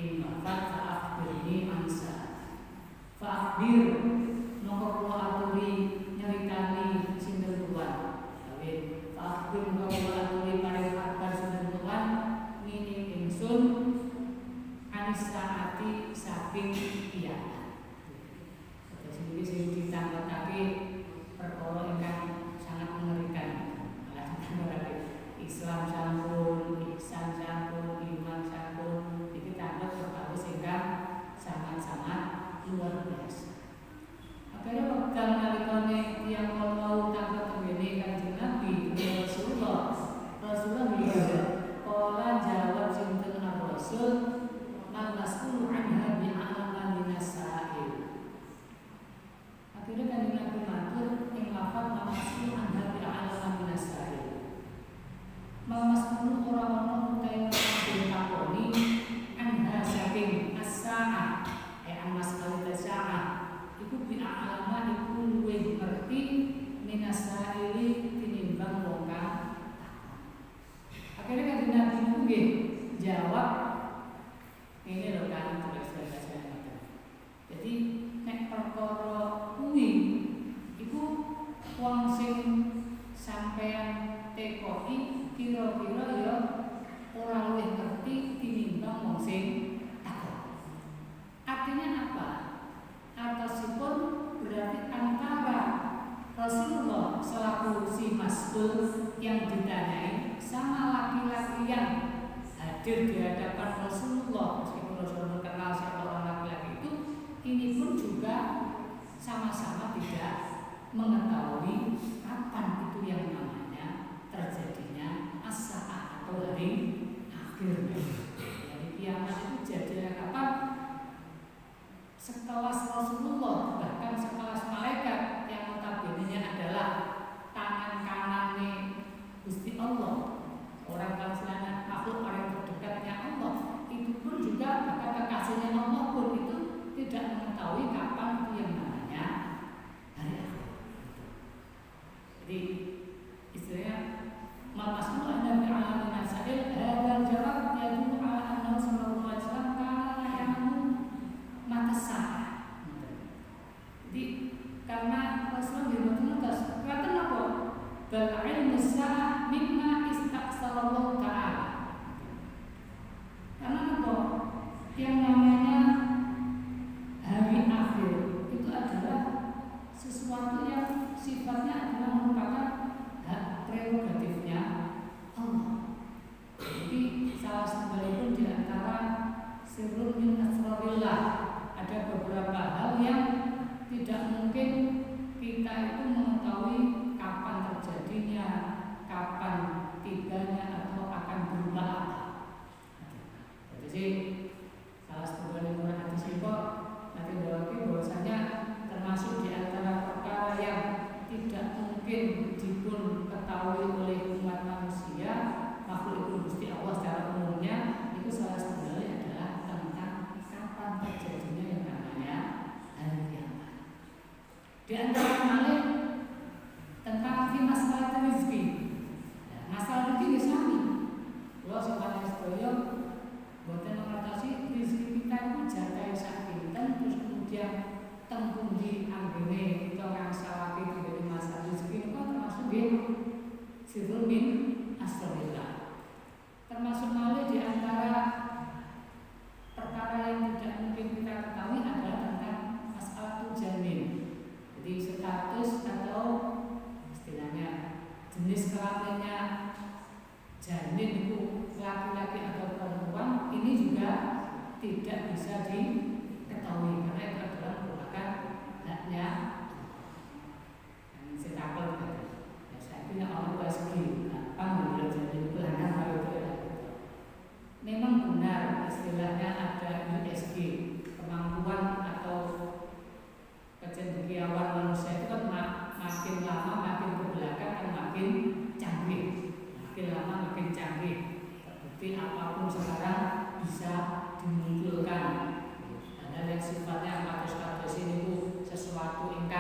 ing lafaz fa'akhbirni ansa. Fa'akhbir mongko kula aturi nyeritani sinten Tuhan. Fa'akhbir mongko kula aturi paring kabar sinten Tuhan ngene ingsun anisaati saking kiamat. Terus iki sing ditangketake perkara ingkang sangat mengerikan. Malah ditangketake Islam sampun, ihsan sampun, iman sampun, iki tangkep perkara ingkang sangat-sangat luar biasa. Akhirnya wekdal nalikane tiyang mau tangkep ngene Kanjeng Nabi Rasulullah kala jawab sinten Rasul man mas'ul anha bi'alama minasail. Akhirnya Kanjeng Nabi matur ing lafaz man mas'ul anha bi'alama minasail. Man mas'ul ora ono utahe takoni anha saking as-sa'ah an mas'al as-sa'ah iku bi'alama iku luwih ngerti minasaili tinimbang wong kang. Akhirnya Kanjeng Nabi nggih jawab ini lho kan bahasa. Jadi nek perkara kuwi iku wong sing sampean tekoki kira-kira ya ora luwih ngerti tinimbang wong sing takon. Artinya apa? Atasipun berarti antara Rasulullah selaku si mas'ul yang ditanyai sama laki-laki yang hadir di hadapan Rasulullah, meskipun Rasulullah kenal siapa orang laki-laki itu, ini pun juga sama-sama tidak mengetahui kapan itu yang namanya terjadinya as-sa'ah atau hari akhir. Jadi kiamat itu jadinya kapan? Sekelas Rasulullah, bahkan sekelas malaikat yang notabene adalah tangan kanannya Gusti Allah, orang kalsiana makhluk paling terdekatnya Allah, itu pun juga bahkan kekasihnya Allah pun itu tidak mengetahui kapan itu yang namanya hari akhir. Jadi istilahnya malasmu ada bi'alamin nasail hadal jawab yadullu ala annahu sallallahu alaihi wasallam kana ya'lamu matasah. Jadi karena Rasulullah bermutas kata apa? Bal ilmu sa'ah mimma istaqsalallahu ta'ala. Karena apa? Yang namanya hari akhir itu adalah sesuatu yang sifatnya adalah merupakan hak prerogatifnya Allah. Jadi salah satu pun di antara sirrun min asrarillah, ada beberapa hal yang tidak mungkin kita itu mengetahui kapan terjadinya, kapan tibanya atau akan berubah apa. Jadi salah satu dari hadis itu nanti bahwasanya termasuk di antara perkara yang tidak mungkin dipun ketahui oleh umat manusia, makhluk itu Gusti Allah secara umumnya, itu salah satu adalah tentang kapan terjadinya yang namanya hari kiamat. Di antara malih tentang masalah rezeki. Masalah rezeki sami. Kalau sobat sedaya boten mengatasi rezeki kita itu jatah sakinten terus kemudian tengkung di anggene kita ngangsawake dari masalah rezeki itu termasuk nggih sirrun min asrarillah. Termasuk malih di antara perkara yang tidak mungkin kita ketahui adalah tentang masalah janin. Jadi status atau istilahnya jenis kelaminnya janin itu laki-laki atau perempuan ini juga tidak bisa diketahui karena itu adalah merupakan haknya yang setakal gitu. Ya, saya punya orang USG, panggil janin pelanggan baru itu. Memang benar istilahnya ada USG, kemampuan atau kecendekiawan manusia itu kan makin lama makin ke belakang kan makin canggih, makin lama makin canggih. Terbukti apapun sekarang bisa dimunculkan. Ada yang sifatnya kados-kados ini sesuatu ingkang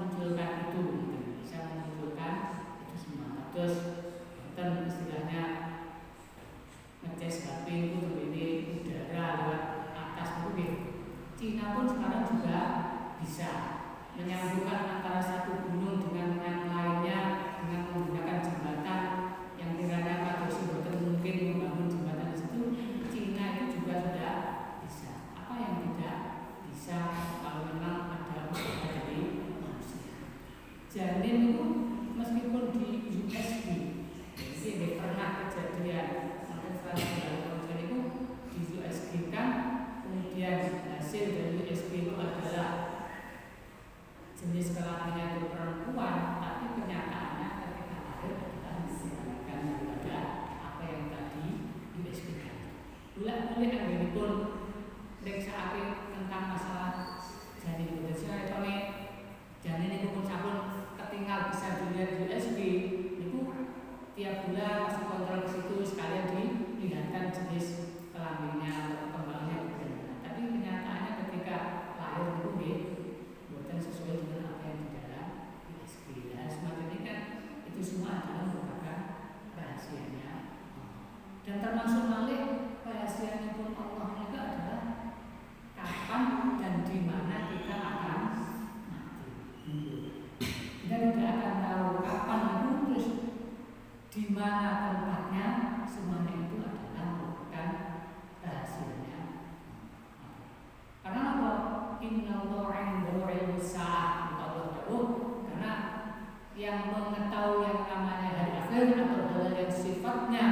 memunculkan itu, bisa memunculkan itu semua. Terus dan istilahnya ngecas HP itu ini udara lewat atas itu. Cina pun sekarang juga bisa menyambungkan antara satu gunung dengan yang lainnya dengan menggunakan jembatan yang kiranya Pak Dosi mungkin membangun jembatan di situ. Cina itu juga sudah bisa. Apa yang tidak bisa kalau memang ada usaha dari manusia. Janin itu meskipun di USB, jadi pernah kejadian sampai 100 tahun itu di USB kan, kemudian hasil dari USB itu adalah jenis kelaminnya itu perempuan, tapi kenyataannya ketika lahir adalah disebabkan daripada apa yang tadi USB-kan. Boleh ini pun periksa tentang masalah janin itu. Soalnya janin itu pun sabun ketinggal bisa dilihat USB itu tiap bulan masih kontrol ke situ sekalian dilihatkan jenis kelaminnya atau perkembangannya. Tapi kenyataannya ketika lahir itu bukan sesuai dengan apa yang di dalam USB. Dan semacam ini kan itu semua adalah merupakan rahasianya. Dan termasuk malih rahasianya pun Allah juga adalah kapan dan di mana kita akan mati. Kita tidak akan tahu kapan itu, terus di mana tempatnya, semuanya itu adalah merupakan rahasianya. Karena apa? Innallaha 'indahu 'ilmus sa'ah. Allah tahu karena yang mengetahui yang namanya hari akhir atau hal yang sifatnya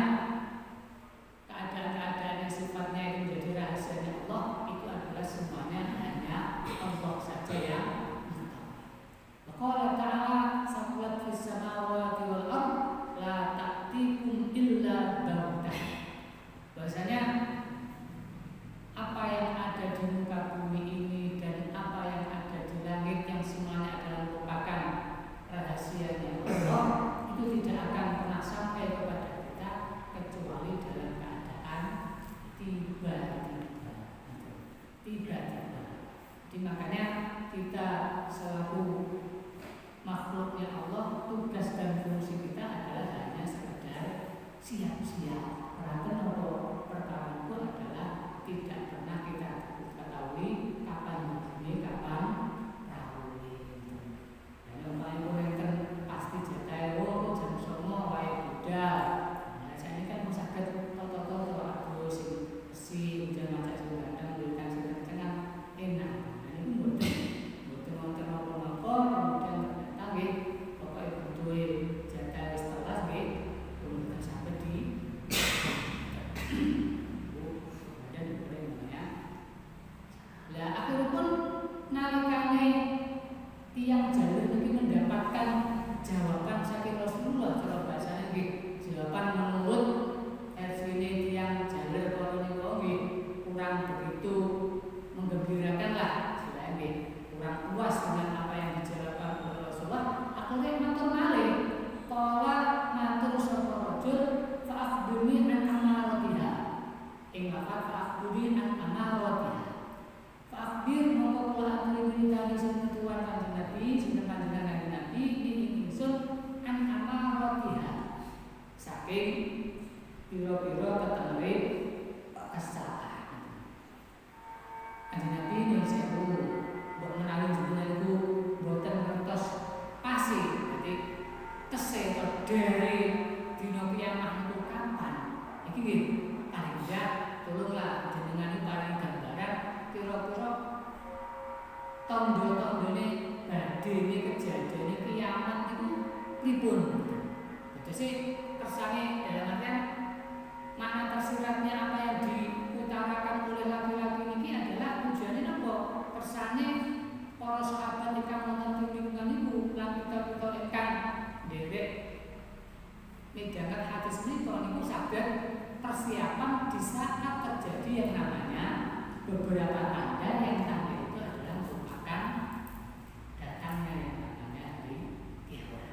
keadaan-keadaan yang sifatnya itu menjadi rahasianya Allah, itu adalah semuanya hanya Allah saja yang mengetahui. Qala ta'ala saqulat fis samawati wal ard la ta'tikum illa baghtah. Bahasanya apa yang ada di muka bumi ini dan apa yang ada di langit yang semuanya adalah merupakan rahasianya Allah, itu tidak akan pernah sampai kepada kita kecuali dalam keadaan tiba-tiba. Jadi makanya kita selaku makhluknya Allah, tugas dan fungsi kita adalah hanya sekedar siap-siap. Perkara itu adalah tidak pernah kita ketahui kapan ini, kapan tahun ini. Dan yang paling penting pasti jatah jam semua wae budal. Nah, saya ini kan sakit toto-toto aku si udah macam kadang berikan sedang enak. Nah, ini bukan apa-apa, kemudian ternyata pokoknya butuh jatah setelah kemudian sampai di akhirnya pun nalikane tiang jalur ini mendapatkan jawaban saking Rasulullah, kalau bahasanya jawaban menurut versi ini tiang jalur kalau ini kurang begitu menggembirakan lah, istilahnya kurang puas dengan apa yang dijawabkan oleh Rasulullah. Akhirnya matur malih, qala matur sapa rajul fa'akhbirni an amaratiha. Ing lafaz fa'akhbirni an amaratiha. Fa'akhbir mongko kula aturi tali sing tuan Kanjeng Nabi, sinten panjenengan Kanjeng Nabi ing ingsun an amaratiha. Saking pira-pira tetembe as-saah. Kanjeng Nabi nyuwun sewu, mbok menawi jenengan iku boten ngertos pasti, dadi tese dari dina kiamat itu kapan. Iki nggih paling enggak tolonglah jenengan paling gambaran kira-kira tondo-tondone badhe kejadian kiamat itu pripun. Jadi kersane dalam artian mana tersiratnya apa yang diutarakan oleh laki-laki ini adalah tujuannya apa? Kersane para sahabat ingkang wonten ing lingkungan iku lan kita ingkang nderek midhanget hadis menika niku saged persiapan di saat terjadi yang namanya beberapa tanda yang tanda itu adalah merupakan datangnya yang namanya hari kiamat.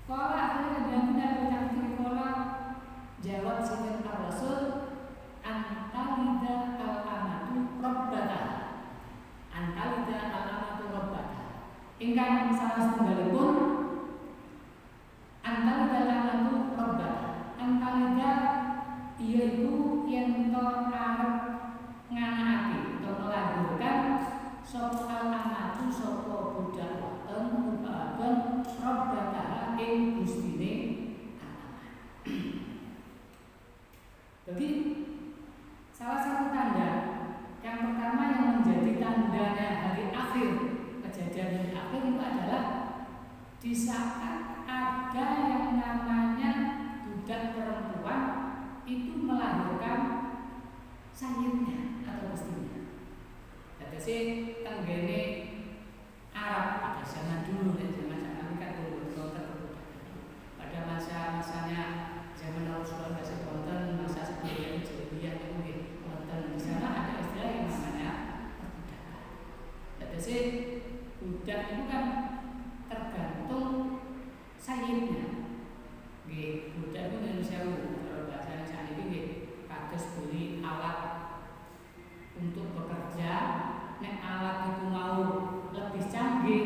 Kalau akhirnya benar-benar bercangkir pola jawab sinten Rasul antalida al-amatu rabbata. Antalida al-amatu rabbata. ingkang salah setunggalipun antalidal anatu robbah. Antalida yaiku yen to arep nganakake utawa melahirkan sapa al-anatu sapa budak wadon mubahaken robbataha ing gustine anak. Jadi salah satu tanda yang pertama yang menjadi tandanya hari akhir, kejadian hari akhir itu adalah di saat ada yang namanya budak perempuan itu melahirkan sayyidnya atau istrinya. Jadi sih tenggene Arab pada zaman dulu, zaman kan dulu pada masa-masanya zaman Rasulullah masih konten, masa sebelum jahiliyah itu konten. Di sana ada istilah yang namanya perbudakan. Jadi sih budak itu kan tergantung sayyidnya. Budak itu Indonesia kalau bahasanya saat ini kados beli alat untuk bekerja. Nek alat itu mau lebih canggih,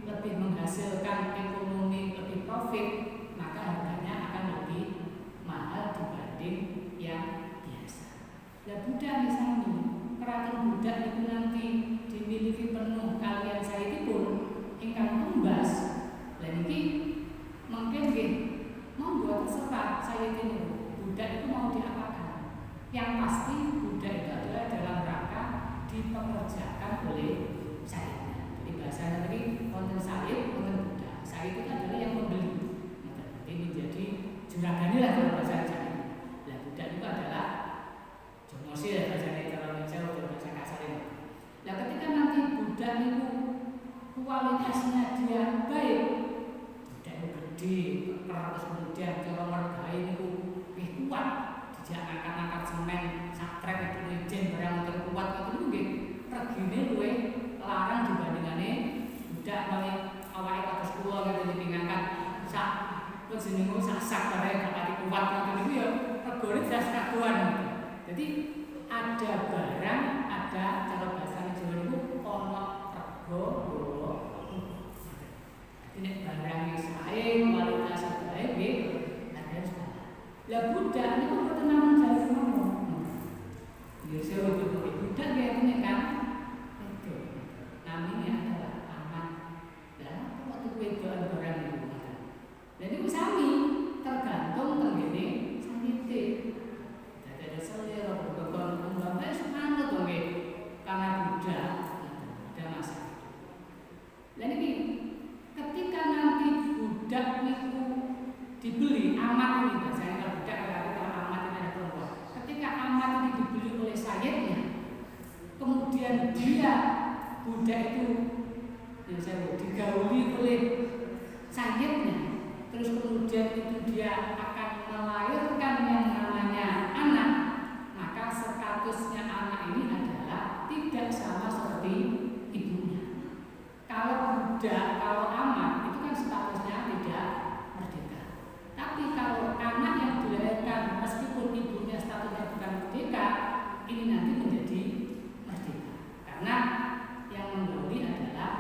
lebih menghasilkan ekonomi, lebih profit, maka harganya akan lebih mahal dibanding yang biasa. Nah budak misalnya, keraton budak itu nanti dimiliki penuh kalian saya itu pun ingkang tumbas. Dan ini mungkin membuat terserah saya itu budak itu mau diapakan. Yang pasti budak itu adalah dalam rangka dipekerjakan oleh sayyidnya. Jadi bahasanya tadi konten sayyid, konten budak. Sayyid itu adalah yang membeli. Ini menjadi juragan lah kalau bahasa sayyid. Nah budak itu adalah jomosi ya bahasanya kalau Indonesia atau bahasa kasar ini. Nah ketika nanti budak itu kualitasnya dia baik, budak itu gede, keker, terus kemudian cara mergai itu lebih kuat. Dijak angkat-angkat semen, satrek itu ijen barang terkuat itu nggih regine luwe larang dibandingane budak paling awake kados kula gitu ngangkat sak jenenge sak bareng gak kuat ngoten niku ya regane jelas kaguan. Jadi ada barang, ada cara bahasa Jawa niku ana rego loro. Ini barang yang sae kualitas baik nggih ada juga. Lah budak niku mboten namung jalan ngomong. Ya saya budak ya ini kan. Itu namanya adalah aman. Dan waktu wedoan barang itu. Dan itu sami tergantung tenggene sanite. Dadi ada selera berkebun umpamane semangat to nggih. Karena budak ada masalah. Lah niki ketika nanti budak niku dibeli amat ini bahasanya kalau budak kalau amat ini ada perempuan. Ketika amat ini dibeli oleh sayyidnya, kemudian dia budak itu yang saya digauli oleh sayyidnya, terus kemudian itu dia akan melahirkan yang namanya anak, maka statusnya anak ini adalah tidak sama seperti ibunya. Kalau budak, kalau amat itu kan statusnya tidak merdeka. Tapi kalau anak yang dilahirkan meskipun ibunya statusnya bukan merdeka, ini nanti menjadi merdeka. Karena yang menggauli adalah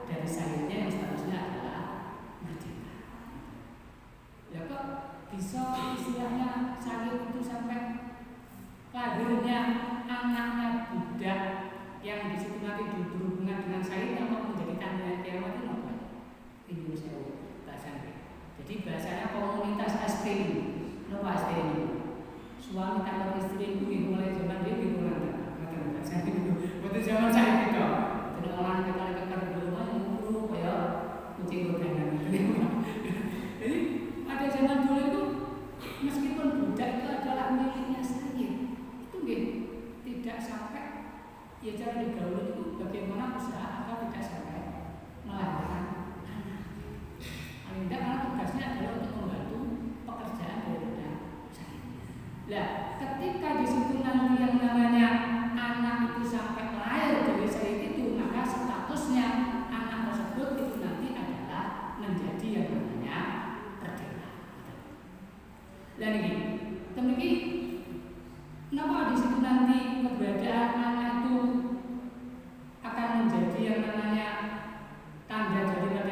dari sayyidnya yang statusnya adalah merdeka. Ya kok bisa istilahnya sayyid itu sampai lahirnya anaknya budak yang di situ nanti berhubungan dengan sayyidnya kok menjadi tanda kiamat itu apa? Ini saya bahasanya. Jadi bahasanya komunitas STI. Apa STI? Suami tanpa istri itu mulai zaman dia mulai bahasa itu. Waktu zaman saya itu, tidak orang kita dekat rumah yang kayak kucing gorengan. Jadi ada zaman dulu itu meskipun budak itu adalah miliknya sayyid, itu tidak sampai ya cara digaul itu bagaimana usaha agar tidak sampai melahirkan anak. Paling tidak karena tugasnya adalah untuk membantu pekerjaan daripada sayyidnya. Nah, ketika di situ nanti yang namanya anak itu sampai lahir dari sayyid itu, maka statusnya anak tersebut itu nanti adalah menjadi yang namanya merdeka. Dan ini, demikian, kenapa di situ nanti keberadaan anak itu akan menjadi yang namanya tanda daripada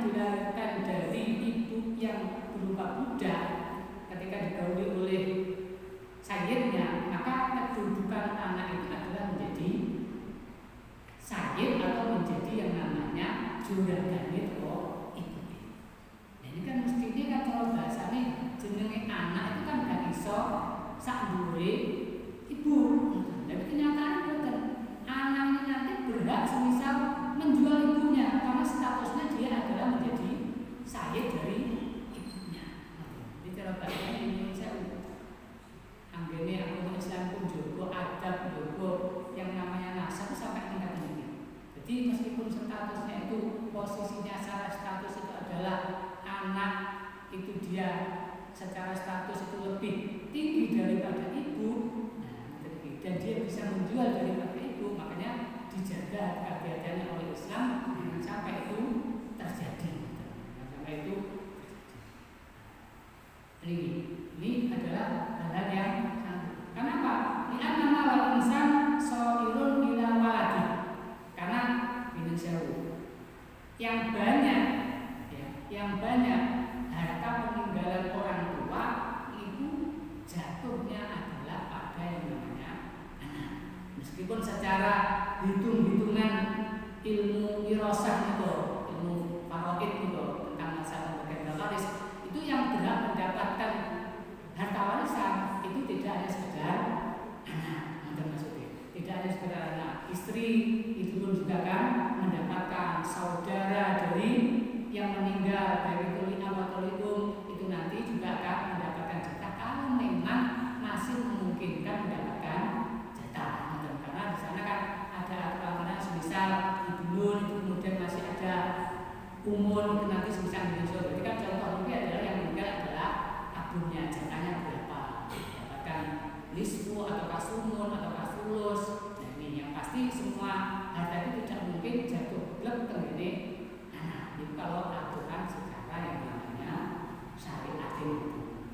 dilahirkan dari ibu yang berupa budak ketika digauli oleh sayyidnya, maka kedudukan anak itu adalah menjadi sayyid atau menjadi yang namanya juragan itu ibu. Nah, ini kan mestinya kan kalau bahasanya jenenge anak itu kan gak iso sak duwe ibu. Tapi kenyataannya betul, anak ini nanti berhak semisal menjual ibunya karena statusnya dia adalah menjadi sayyid dari ibunya. Jadi cara bahasa Indonesia anggene agama Islam pun jogo adab, jogo yang namanya nasab sampai tingkat ini. Jadi meskipun statusnya itu posisinya secara status itu adalah anak, itu dia secara status itu lebih tinggi daripada ibu, dan dia bisa menjual daripada itu, makanya dijaga hati-hatiannya oleh Islam jangan sampai itu terjadi. Sampai itu ini adalah hal yang kenapa? Li'anna wal insan sha'irun ila waladi. Karena ini sewu yang banyak ya, yang banyak harta peninggalan orang tua itu jatuhnya adalah pada yang namanya anak. Meskipun secara hitung-hitungan ilmu wirasah itu, ilmu faraid itu tentang masalah bagian waris, itu yang berhak mendapatkan harta warisan itu tidak hanya sekedar anak, maksudnya tidak hanya sekedar anak, istri itu pun juga kan mendapatkan, saudara dari yang meninggal dari tulikum atau likum itu nanti juga akan mendapatkan jatah kalau memang masih memungkinkan mendapatkan jatah. Karena di sana kan ada aturan semisal ibnun itu kemudian masih ada umur itu nanti semisal dinyusul. Jadi kan contoh ini adalah yang meninggal adalah abunya, jatahnya berapa, dapatkan nisfu atau kasumun atau kasulus. Nah ini yang pasti semua harta itu tidak mungkin jatuh blek tenggene anak. Itu kalau aturan secara yang namanya syariat itu.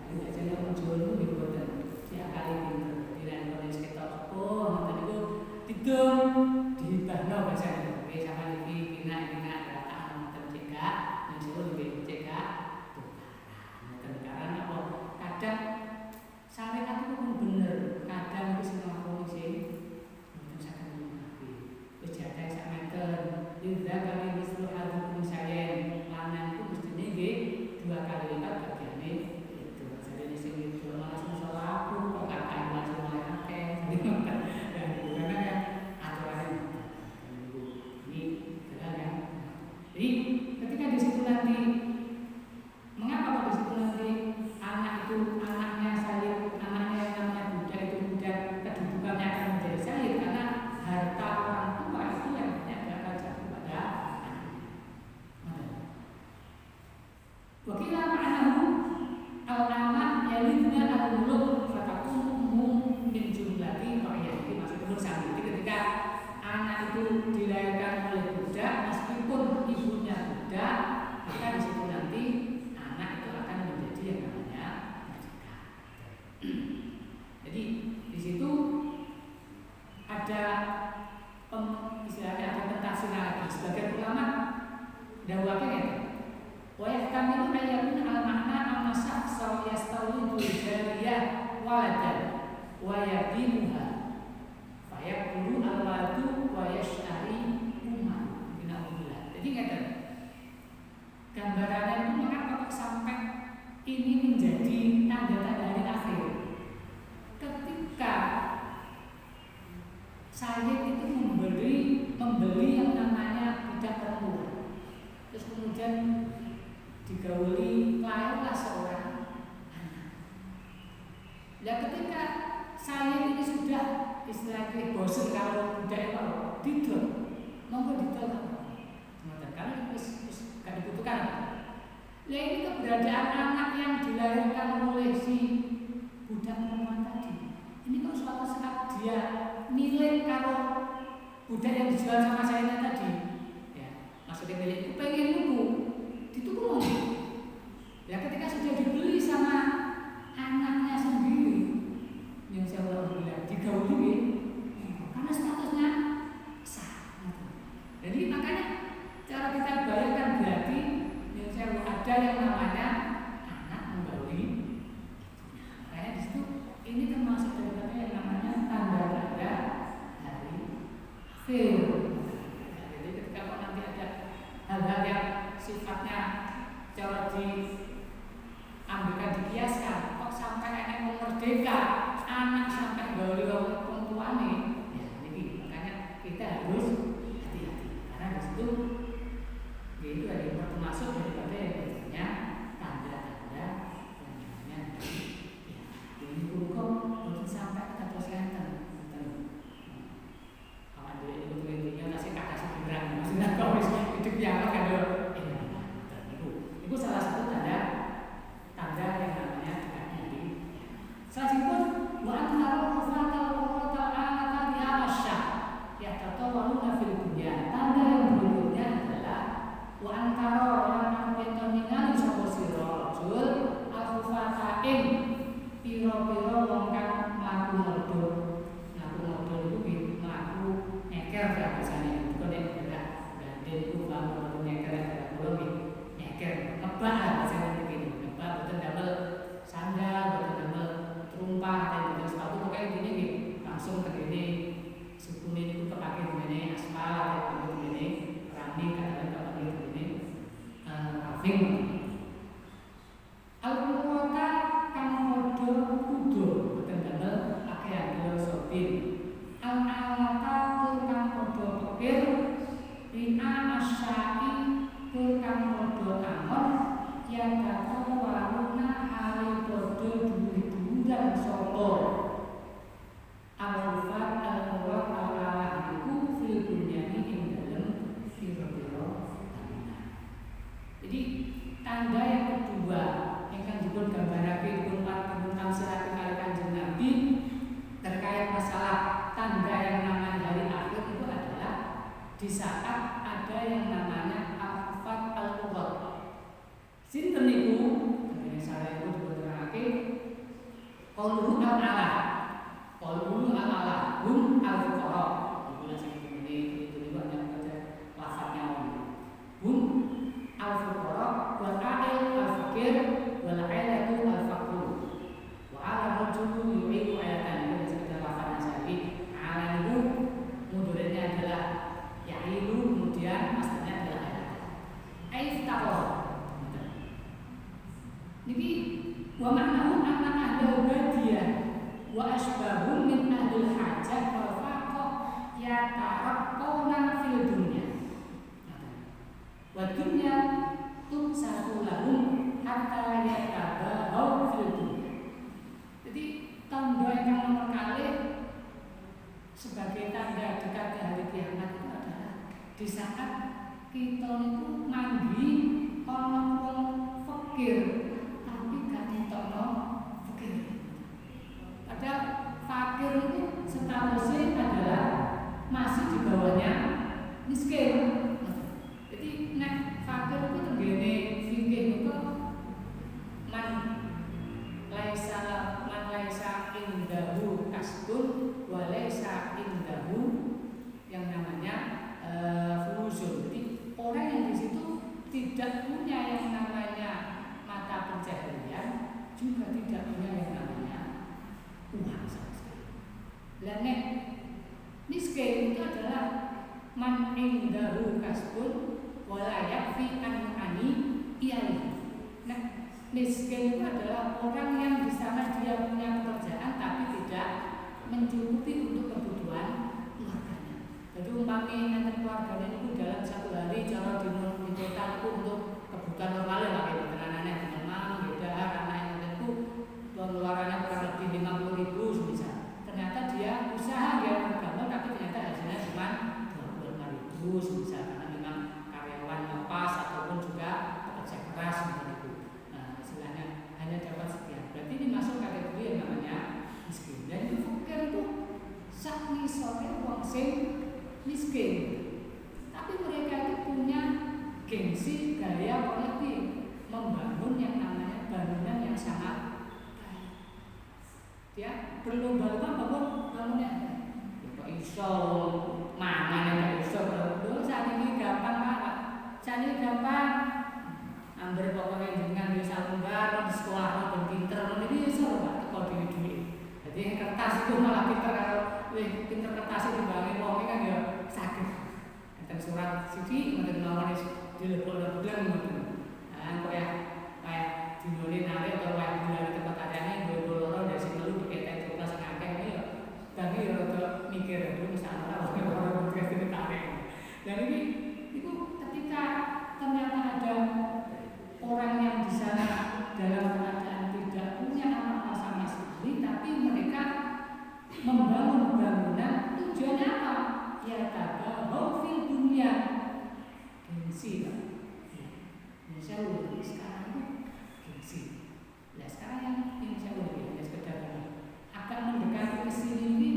Tapi biasanya muncul di boten diakali pinter. Tidak boleh sekitar nanti itu didom dihibahno bahasanya. Oke sama ini bina data tercegah dan juga lebih cegah tukaran. Karena apa? Kadang syariat itu pun bener, kadang itu semua kondisi mungkin saya akan mengerti. Kejadian saya meter, tidak kali disuruh hadapun saya lanang itu mestinya dua kali lipat bagiannya itu. Jadi di sini itu malas masalah aku, kok kakak masih mulai kakek, dan itu karena kan aturan ini adalah kan. Jadi ketika di situ nanti, mengapa di situ nanti anak itu anaknya sayyid, anaknya yang namanya budak itu budak kedudukannya akan menjadi sayyid karena harta orang tua itu yang banyak akan jatuh pada anak. Wakila ma'anahu al-anak yalidna al-muluk fatakunu min jumlati ra'yati. Maksudnya bersama. Jadi ketika anak itu dilahirkan oleh budak, meskipun ibunya budak, maka di situ nanti anak itu akan menjadi yang namanya majikan. Jadi di situ ada istilahnya ada pentafsiran lagi. Sebagian ulama dawaknya ya. Wa yahtamilu an yakuna al-ma'na an-nasab saw yastawidu jariyah waladan wa yabimuha fa yakulu al-waladu wa yashtari umma binallah. Jadi kata gambarannya itu mengapa sampai ini menjadi tanda-tanda hari akhir. Ketika sayyid itu membeli yang namanya budak perempuan, terus kemudian digauli lahirlah seorang anak. Dan ketika sayyid ini sudah istilahnya bosan kalau budak itu didol, monggo didol karena gak dibutuhkan. Nah ini keberadaan anak yang dilahirkan oleh si budak perempuan tadi, ini kan suatu saat dia milik kalau budak yang dijual sama saya tadi, ya maksudnya milik itu pengen nunggu dituku. Ya ketika sudah dibeli sama anaknya sendiri, yang saya bilang digauli, karena statusnya sah. Jadi makanya cara kita bayangkan berarti termasuk daripada yang biasanya tanda-tanda yang namanya ya, ini hukum untuk sampai ke dosen intinya kasih kata sebenarnya maksudnya kalau hidup yang kan itu salah satu tanda yang namanya dekatnya di selanjutnya wa antara fatal ta'ala di alasya ya tatawaluna fil dunya. Tanda yang berikutnya adalah wa antara yang mentoningan sapa sira rajul al-fatain piro-piro wong kang mlaku modho itu mlaku nyeker bahasane bukan nek berak dan itu mlaku nyeker ada kulo nyeker ngebak bahasane begini ngebak boten damel sandal boten damel terumpah atau boten sepatu pokoknya gini langsung tegene sukune niku kepake ngene aspal atau ngene rami kadang kepake ngene paving al-muwaka kang modho kudu boten damel pakaian karo sopir al-alata kang modho pikir bina asyai kang modho angon ya kata waruna hale bodho duwe-duwe sapa al-wafat al-wafat al-alah iku fil dunyani ing dalem pira-pira tanda. Jadi tanda yang kedua yang kan dipun gambarake dipun tamsilake kali Kanjeng Nabi terkait masalah tanda yang namanya hari akhir itu adalah di saat ada yang namanya al-wafat al-wafat. Sinten niku? Dene saya itu diterangake qaulul al-alah. Qaulul al-alah hum al-fuqara. Iku sing ngene itu niku ana baca lafadznya hum al-fuqara wa a'il al-fakir wal 'ailatu al-faqru. Wa 'ala rajulu yu'idu ayatan itu sekedar lafadznya saja. 'Ala itu mudhari'nya adalah ya'ilu kemudian aslinya adalah ayat. Aiftaqara. Niki wa ma'nahu anna ahlul badiyah wa asbabun min ahlil hajah wal faqah yataraqqawna fil dunya. Wa dunya tuksatu lahum hatta yatabahu fil dunya. Jadi tanda yang nomor kali sebagai tanda dekat hari kiamat itu adalah di saat kita itu mandi orang wong fakir padahal fakir itu statusnya adalah masih di bawahnya miskin. Jadi nek fakir itu tenggene fikih itu man laisa indahu kasbun wa laisa indahu yang namanya furusun. Jadi orang yang di situ tidak punya yang namanya mata pencaharian, juga tidak punya yang namanya uang sama sekali. Dan miskin itu adalah man indahu kasbun wala yakfi ani iyali. Nah, miskin itu adalah orang yang di sana dia punya pekerjaan tapi tidak mencukupi untuk kebutuhan keluarganya. Jadi umpamanya nanti keluarganya itu dalam satu hari cara di kota itu untuk kebutuhan normal ya pakai penanganannya memang beda anak yang itu pengeluarannya kurang lebih 50.000 semisal. Ternyata dia usaha dia bergambar tapi ternyata hasilnya cuma 25.000 semisal karena memang karyawan lepas ataupun juga pekerja keras seperti itu. Nah, istilahnya hanya dapat sekian. Berarti ini masuk kategori yang namanya miskin. Dan itu fakir itu sak nisore wong sing miskin. Tapi mereka itu punya gengsi gaya politik membangun yang namanya bangunan yang sangat baik. Ya, berlomba-lomba bangun bangunnya. Ya, kok iso mangan yang iso lho saat ini gampang Pak. Saat ini gampang. Ambil pokoknya dengan di salunggar di sekolah dan pinter ini iso Pak teko duit-duit. Jadi kertas itu malah pinter kalau pinter kertas itu dibangun wong kan ya sakit. Enten surat siji mboten nomor dilebok-lebok ngoten. Nah, kayak dinone narik atau kayak dilari tempat adanya gol-gol dari sing telu dikete tugas ngakeh ini ya. Tapi ya rada mikir dulu misalnya orang-orang podcast ini tarik. Dan ini itu ketika ternyata ada gengsi Pak. Yang saya udah sekarang itu gengsi. Nah sekarang yang saya udah ya sekedar akan mendekati ke sini ini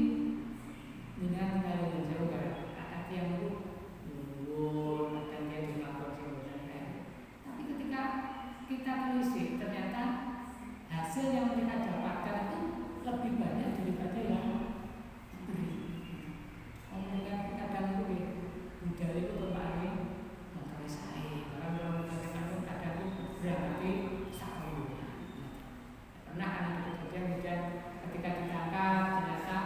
dengan yang saya udah kakak yang itu dulu dan dia dilakukan sebenarnya. Tapi ketika kita telisik ternyata hasil yang mereka dapatkan itu lebih banyak daripada yang beri. Mereka kadang itu budaya itu berpani motor saya, orang kadang itu berarti sakit. Pernah kan ada kejadian ketika ditangkap ternyata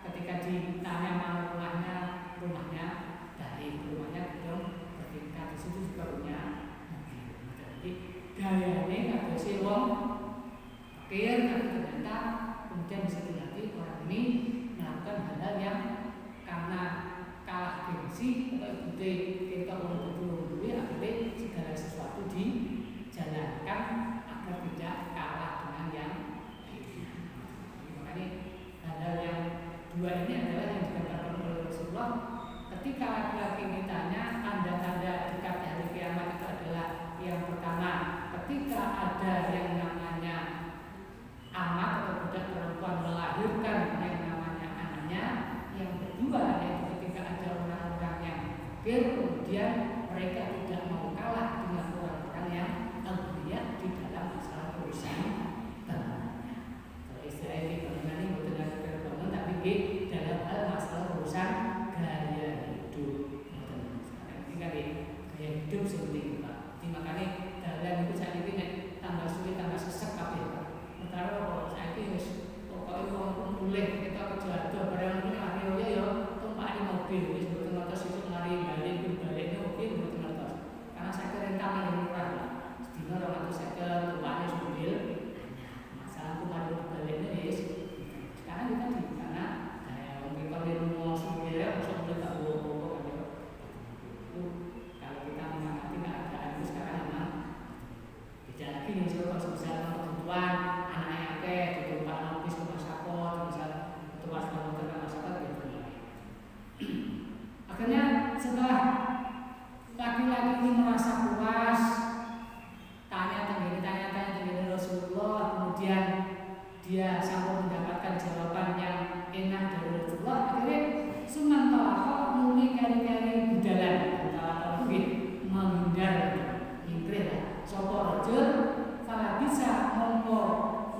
ketika ditanya mana rumahnya dari rumahnya gedung bertingkat di situ juga punya mobil. Jadi gayanya nggak sih wong fakir, tapi ternyata kemudian bisa dilatih orang ini melakukan hal-hal yang karena kalah gengsi atau ide kita orang dulu akhirnya segala sesuatu dijalankan agar tidak kalah dengan yang lainnya. Makanya hal-hal yang dua ini adalah yang digambarkan oleh Rasulullah ketika laki-laki ditanya tanda-tanda dekat hari kiamat itu adalah yang pertama ketika ada yang namanya amat atau budak perempuan melahirkan yang namanya anaknya, yang kedua yaitu ketika ada orang-orang yang fakir kemudian mereka tidak mau kalah dengan orang-orang yang agniya di dalam masalah urusan bangunannya. Kalau istilah ini bangunan ini bukan hanya bangun tapi dalam hal masalah urusan gaya hidup. Ini kan gaya hidup seperti itu Pak. Jadi makanya dalam itu saat ini tambah sulit tambah sesek tapi ya Pak. Sementara saya ini pokoknya orang boleh kita kejar barang ini akhirnya ya tumpah di mobil ini sebetulnya atas itu lari balik berbaliknya mobil betul atas karena saya kerentangan yang murah setidaknya orang itu saya ke tumpahnya mobil masalah tumpah di berbaliknya is sekarang kita di karena mungkin kalau dia mau mobilnya masuk boleh tak bawa kalau kita mengamati keadaan itu sekarang memang tidak lagi nih kalau sebesar kebutuhan akhirnya setelah laki-laki ini merasa puas tanya-tanya Rasulullah, kemudian dia sampai mendapatkan jawaban yang enak dari Rasulullah, akhirnya sunan talaqah nuli kari-kari budalan atau menghindar ingkir sapa rajul fala bisa mongko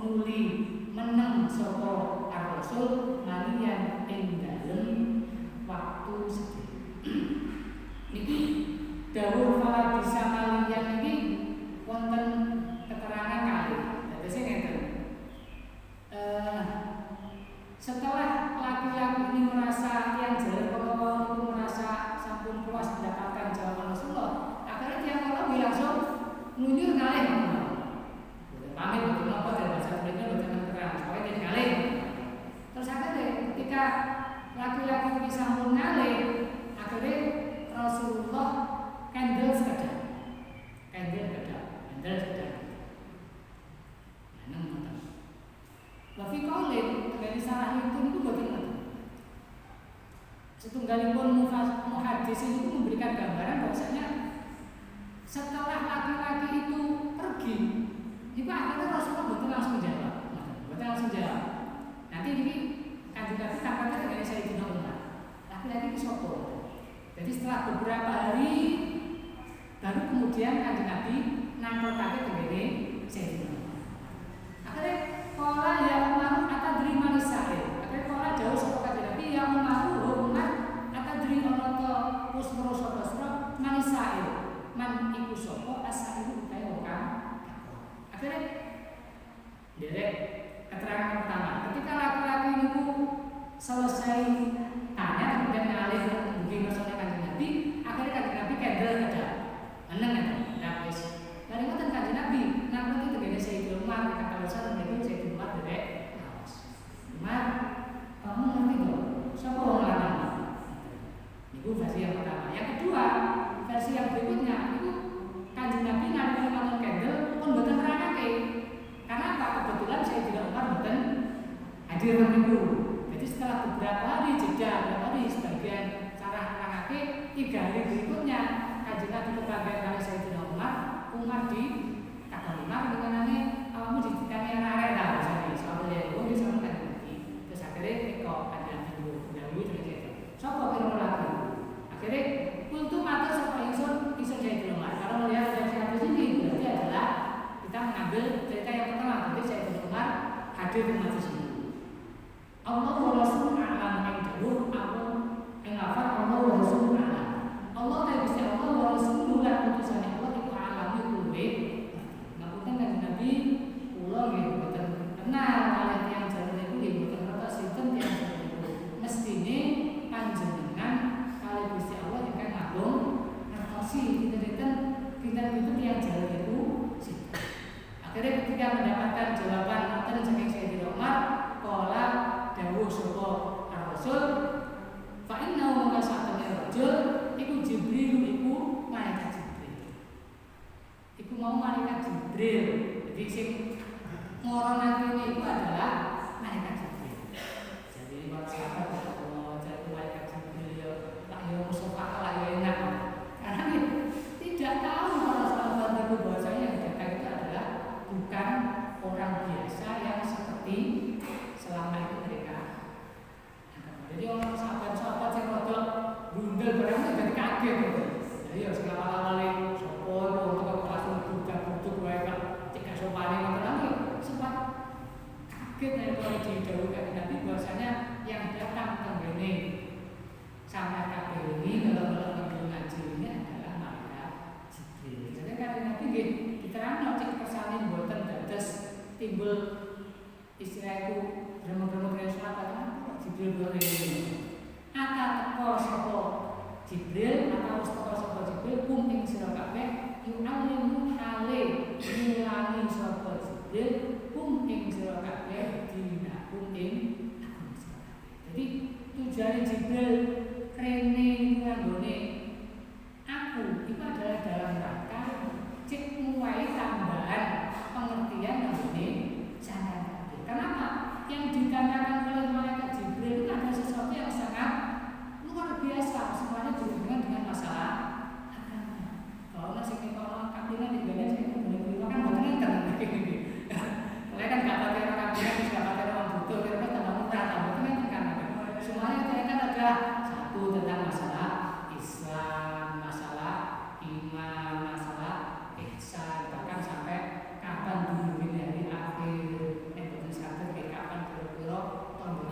nuli meneng sapa Rasul malian ing dalem waktu sedih. Niki dawuh fala bisa malian iki wonten keterangan kali. Dadi sing ngeten. Setelah laki-laki ini merasa yang jalan itu merasa sampun puas mendapatkan jawaban Rasulullah, akhirnya dia kalau langsung nunjuk ngalih. Pamit betul apa dan bahasa Indonesia betul terang. Soalnya dia ngalih. Terus akhirnya ketika laki-laki ini sampun ngalih, akhirnya Rasulullah kendel sekejap. Wafi kaulin dari salah itu bagaimana? Setunggalipun muhadis itu memberikan gambaran bahwasanya setelah laki-laki itu pergi, itu akhirnya Rasulullah betul langsung jawab. Nanti ini kandidat tampaknya dengan Sayyidina Umar. Laki-laki itu sopo. Jadi setelah beberapa hari baru kemudian kanjeng Nabi nangkotake tengene Sayyidina Umar. Akhirnya Kola ya Umar atadri manisae. Akhirnya kola jauh sapa kanjeng Nabi ya Umar atadri ana to usmuru sapa manisae. Man iku sapa asairu kaya wong. Akhirnya derek keterangan pertama. Ketika laki-laki itu selesai tanya kemudian ngalih mungkin maksudnya kanjeng Nabi, akhirnya kanjeng Nabi kendel ada. Meneng ya. Wis. Dari ngoten kanjeng Nabi, nang itu tegene Sayyidina Umar kata Rasul niku Sayyidina Umar derek awas. Umar, kamu ngerti dong? Siapa orang lanang? Itu versi yang pertama. Yang kedua, versi yang berikutnya itu kanjeng Nabi nang nonton kendel pun mboten nerangake. Karena apa? Kebetulan Sayyidina Umar mboten hadir niku. Jadi setelah beberapa hari jeda, beberapa hari sebagian cara nerangake 3 hari hadir di majlis ini. Allah wa Rasul a'lam ing dawuh aku ing lafal Allah wa Rasul a'lam. Allah ta Gusti Allah wa Rasul lan utusane Allah iku alami kuwe. Ngapunten kan Nabi kula nggih boten kenal kalih tiyang jalan niku nggih boten ngertos sinten tiyang jalan niku. Mestine panjenengan kalih Gusti Allah ingkang ngagung ngertosi pinten-pinten itu tiyang jalan niku sinten. Akhirnya ketika mendapatkan jawaban ngoten saking Sayyidina Umar, qala dawuh sapa Rasul fa innahu maka satene rajul iku Jibril iku malaikat Jibril. Iku mau malaikat Jibril. Jadi sing ngoronan kene iku adalah malaikat Jibril. Jadi para sahabat kalau jadi malaikat Jibril ya tak yo musofa lah ya enak. Karena tidak tahu para sahabat itu bahwasanya yang datang itu adalah bukan orang biasa yang seperti selama itu mereka. Jadi orang sahabat-sahabat yang rodok bundel barang itu jadi kaget gitu. Jadi ya segala awalnya sopor untuk langsung buka-buka wae kan tidak sopane nanti sempat kaget nek kalau didhawuhkan nanti bahwasanya yang datang ke ngene sampai kabeh ini kalau ngaji ini adalah malaikat Jibril. Jadi kan nanti nggih diterangno cek kersane mboten dados timbul istilah itu drama-drama yang sahabat Jibril boleh akan teko sapa Jibril atau teko sapa Jibril kum ing sira kabeh yu'allimu hale ngilangi sapa Jibril kum ing sira kabeh dina kum ing agama sira kabeh. Jadi tujuane Jibril rene nganggone aku itu adalah dalam rangka cek muai tambahan pengertian nganggone jangan kabeh. Kenapa? Yang dikatakan oleh malaikat Jibril itu ada sesuatu yang sangat luar biasa, semuanya berhubungan dengan masalah agama. Kalau nasi kalau kabinet di bagian saya boleh beli makan bukan kan begini. Kalau kan nggak pakai orang kabinet, nggak pakai orang butuh, kita tambah murah, tambah kan karena semuanya kan ada satu tentang masalah Islam, masalah iman, masalah ihsan, bahkan sampai kapan dulu ini hari akhir.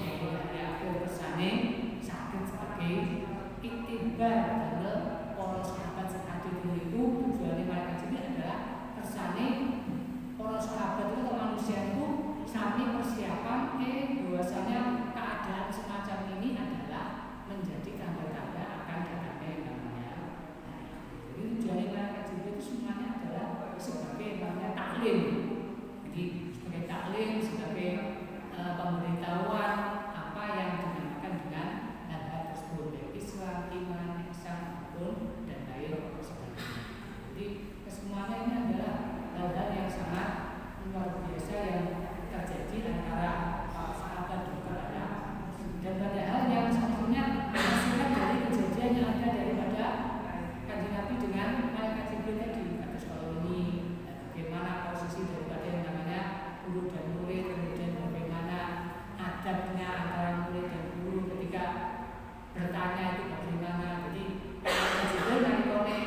Dari akhir persane sakit sebagai iktibar dalam para sahabat sekali itu tujuannya malaikat Jibril adalah persane para sahabat itu atau manusia itu sami persiapan bahwasanya keadaan semacam ini adalah menjadi tanda-tanda akan datangnya yang namanya hari akhir. Jadi tujuannya malaikat Jibril itu semuanya adalah sebagai namanya taklim. Jadi sebagai taklim, sebagai pemberitahuan apa yang dinamakan dengan hal-hal tersebut, baik Islam, iman, ihsan maupun dan lain sebagainya. Jadi kesemuanya ini adalah hal-hal yang sangat luar biasa yang terjadi antara sahabat dan padahal yang sebetulnya hasilnya dari kejadian yang ada daripada Kanjeng Nabi dengan malaikat Jibril tadi. Kata kalau ini bagaimana posisi daripada yang namanya guru dan murid, kemudian bagaimana adabnya antara murid dan guru ketika bertanya itu bagaimana. Jadi malaikat Jibril nalikone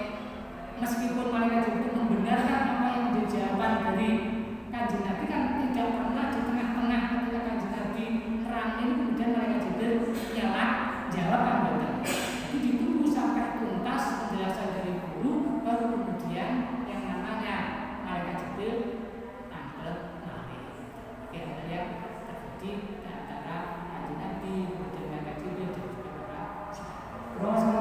meskipun malaikat Jibril membenarkan apa yang dijawaban dari Kanjeng Nabi kan tidak pernah di tengah-tengah ketika Kanjeng Nabi nerangin kemudian malaikat Jibril nyala jawab kan betul. Jadi ditunggu sampai tuntas penjelasan dari guru baru kemudian yang namanya malaikat Jibril tampil naik. Oke, ada yang terjadi antara Kanjeng Nabi kemudian malaikat Jibril dan para sahabat.